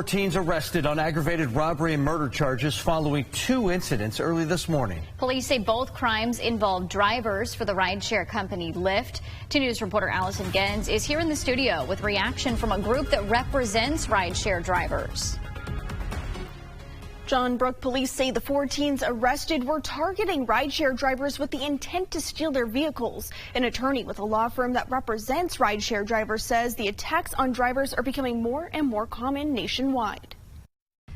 Teens arrested on aggravated robbery and murder charges following 2 incidents early this morning. Police say both crimes involved drivers for the rideshare company Lyft. 2 News reporter Allison Gens is here in the studio with reaction from a group that represents rideshare drivers. John Brook police say the 4 teens arrested were targeting rideshare drivers with the intent to steal their vehicles. An attorney with a law firm that represents rideshare drivers says the attacks on drivers are becoming more and more common nationwide.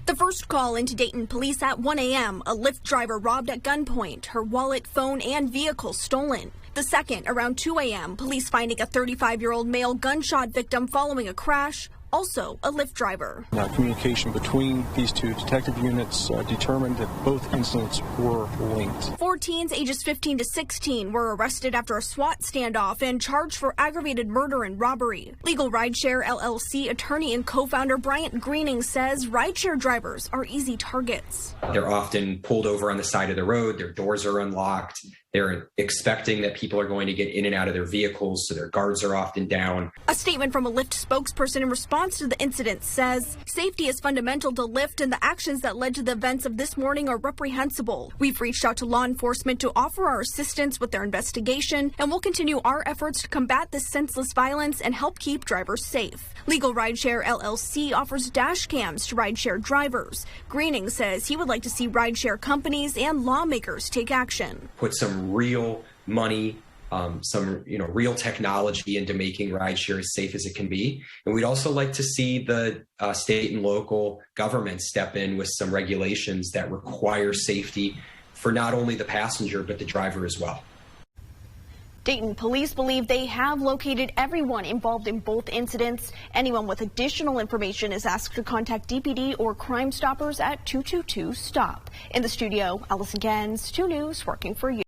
The first call into Dayton police at 1 a.m. A Lyft driver robbed at gunpoint, her wallet, phone, and vehicle stolen. The second around 2 a.m. police finding a 35-year-old male gunshot victim following a crash. Also a Lyft driver. Communication between these 2 detective units determined that both incidents were linked. 4 teens ages 15 to 16 were arrested after a SWAT standoff and charged for aggravated murder and robbery. LegalRideshare LLC attorney and co-founder Bryant Greening says rideshare drivers are easy targets. They're often pulled over on the side of the road. Their doors are unlocked. They're expecting that people are going to get in and out of their vehicles, so their guards are often down. A statement from a Lyft spokesperson in response to the incident says, safety is fundamental to Lyft and the actions that led to the events of this morning are reprehensible. We've reached out to law enforcement to offer our assistance with their investigation, and we'll continue our efforts to combat this senseless violence and help keep drivers safe. LegalRideshare LLC offers dash cams to rideshare drivers. Greening says he would like to see rideshare companies and lawmakers take action. Put some real money, real technology into making rideshare as safe as it can be. And we'd also like to see the state and local governments step in with some regulations that require safety for not only the passenger, but the driver as well. Dayton police believe they have located everyone involved in both incidents. Anyone with additional information is asked to contact DPD or Crime Stoppers at 222-STOP. In the studio, Allison Gens, 2 News, working for you.